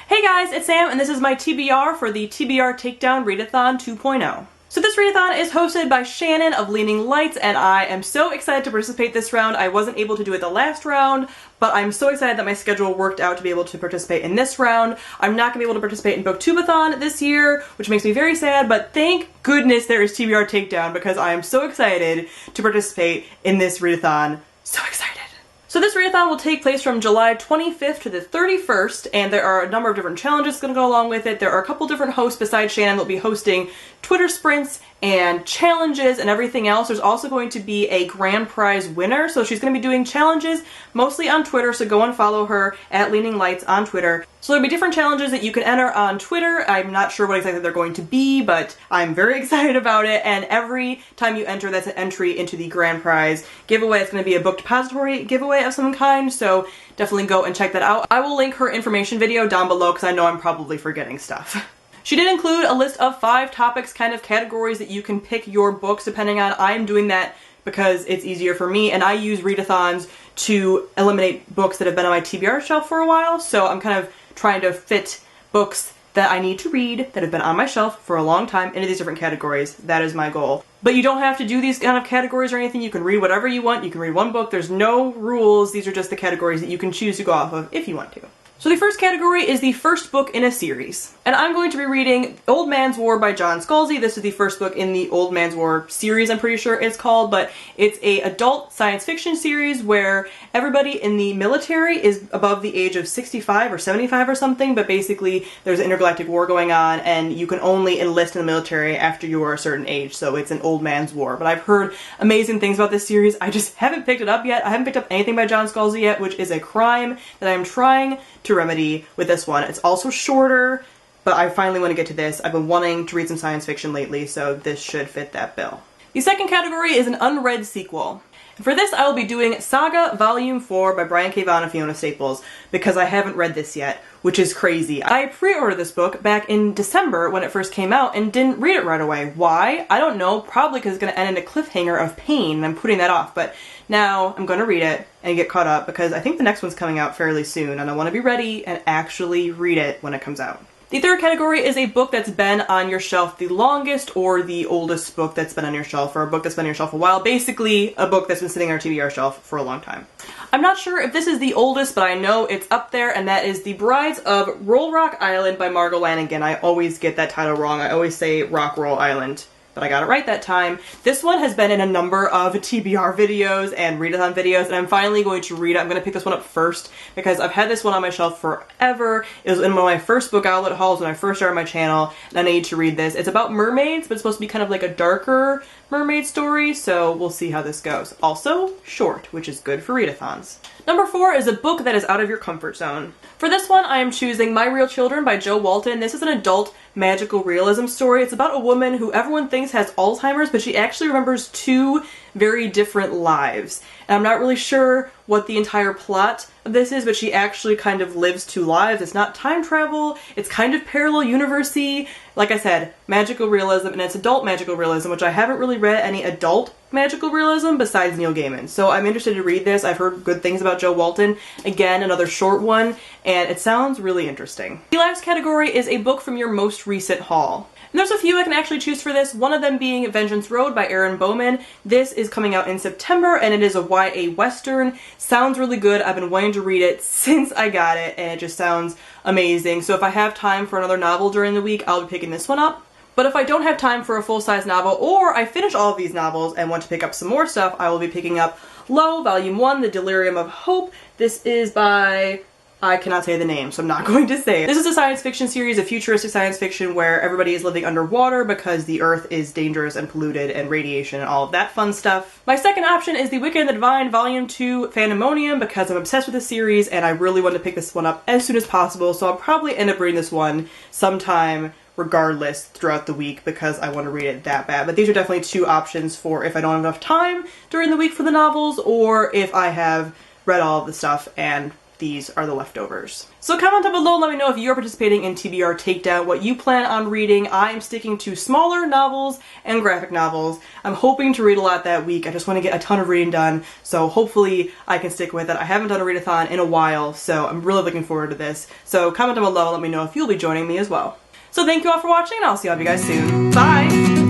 Hey guys, it's Sam and this is my TBR for the TBR Takedown Readathon 2.0. So this readathon is hosted by Shannon of Leaning Lights and I am so excited to participate this round. I wasn't able to do it the last round, but I'm so excited that my schedule worked out to be able to participate in this round. I'm not going to be able to participate in Booktubeathon this year, which makes me very sad, but thank goodness there is TBR Takedown because I am so excited to participate in this readathon. So excited. So this readathon will take place from July 25th to the 31st, and there are a number of different challenges going to go along with it. There are a couple different hosts besides Shannon that will be hosting Twitter sprints and challenges and everything else. There's also going to be a grand prize winner, so she's going to be doing challenges mostly on Twitter, so go and follow her at Leaning Lights on Twitter. So there'll be different challenges that you can enter on Twitter. I'm not sure what exactly they're going to be, but I'm very excited about it, and every time you enter, that's an entry into the grand prize giveaway. It's going to be a book depository giveaway of some kind, so definitely go and check that out. I will link her information video down below because I know I'm probably forgetting stuff. She did include a list of 5 topics, kind of categories that you can pick your books depending on. I'm doing that because it's easier for me, and I use readathons to eliminate books that have been on my TBR shelf for a while, so I'm kind of trying to fit books that I need to read that have been on my shelf for a long time into these different categories. That is my goal. But you don't have to do these kind of categories or anything. You can read whatever you want. You can read one book. There's no rules. These are just the categories that you can choose to go off of if you want to. So the first category is the first book in a series. And I'm going to be reading Old Man's War by John Scalzi. This is the first book in the Old Man's War series, I'm pretty sure it's called, but it's a adult science fiction series where everybody in the military is above the age of 65 or 75 or something, but basically there's an intergalactic war going on and you can only enlist in the military after you're a certain age, so it's an old man's war. But I've heard amazing things about this series. I just haven't picked it up yet. I haven't picked up anything by John Scalzi yet, which is a crime that I'm trying to remedy with this one. It's also shorter, but I finally want to get to this. I've been wanting to read some science fiction lately, so this should fit that bill. The second category is an unread sequel. For this, I will be doing Saga Volume 4 by Brian K. Vaughan and Fiona Staples, because I haven't read this yet, which is crazy. I pre-ordered this book back in December when it first came out and didn't read it right away. Why? I don't know, probably because it's going to end in a cliffhanger of pain, and I'm putting that off, but now I'm going to read it and get caught up because I think the next one's coming out fairly soon, and I want to be ready and actually read it when it comes out. The third category is a book that's been on your shelf the longest, or the oldest book that's been on your shelf, or a book that's been on your shelf a while. Basically, a book that's been sitting on our TBR shelf for a long time. I'm not sure if this is the oldest, but I know it's up there, and that is The Brides of Roll Rock Island by Margot Lanigan. I always get that title wrong. I always say Rock Roll Island, but I got it right that time. This one has been in a number of TBR videos and readathon videos, and I'm finally going to read it. I'm going to pick this one up first because I've had this one on my shelf forever. It was in one of my first book outlet hauls when I first started my channel, and I need to read this. It's about mermaids, but it's supposed to be kind of like a darker mermaid story, so we'll see how this goes. Also, short, which is good for readathons. Number 4 is a book that is out of your comfort zone. For this one, I am choosing My Real Children by Jo Walton. This is an adult magical realism story. It's about a woman who everyone thinks has Alzheimer's, but she actually remembers 2 very different lives. And I'm not really sure what the entire plot of this is, but she actually kind of lives 2 lives. It's not time travel, it's kind of parallel universe-y. Like I said, magical realism, and it's adult magical realism, which I haven't really read any adult magical realism besides Neil Gaiman. So I'm interested to read this. I've heard good things about Jo Walton. Again, another short one, and it sounds really interesting. The last category is a book from your most recent haul. And there's a few I can actually choose for this, one of them being Vengeance Road by Aaron Bowman. This is coming out in September, and it is a YA Western. Sounds really good. I've been wanting to read it since I got it, and it just sounds amazing. So if I have time for another novel during the week, I'll be picking this one up. But if I don't have time for a full-size novel, or I finish all of these novels and want to pick up some more stuff, I will be picking up Low, Volume 1, The Delirium of Hope. This is by... I cannot say the name, so I'm not going to say it. This is a science fiction series, a futuristic science fiction where everybody is living underwater because the earth is dangerous and polluted and radiation and all of that fun stuff. My second option is The Wicked and the Divine Volume 2 Phantomonium because I'm obsessed with the series and I really want to pick this one up as soon as possible, so I'll probably end up reading this one sometime regardless throughout the week because I want to read it that bad. But these are definitely 2 options for if I don't have enough time during the week for the novels, or if I have read all of the stuff and these are the leftovers. So comment down below and let me know if you're participating in TBR Takedown, what you plan on reading. I am sticking to smaller novels and graphic novels. I'm hoping to read a lot that week. I just want to get a ton of reading done, so hopefully I can stick with it. I haven't done a readathon in a while, so I'm really looking forward to this. So comment down below and let me know if you'll be joining me as well. So thank you all for watching, and I'll see all of you guys soon. Bye!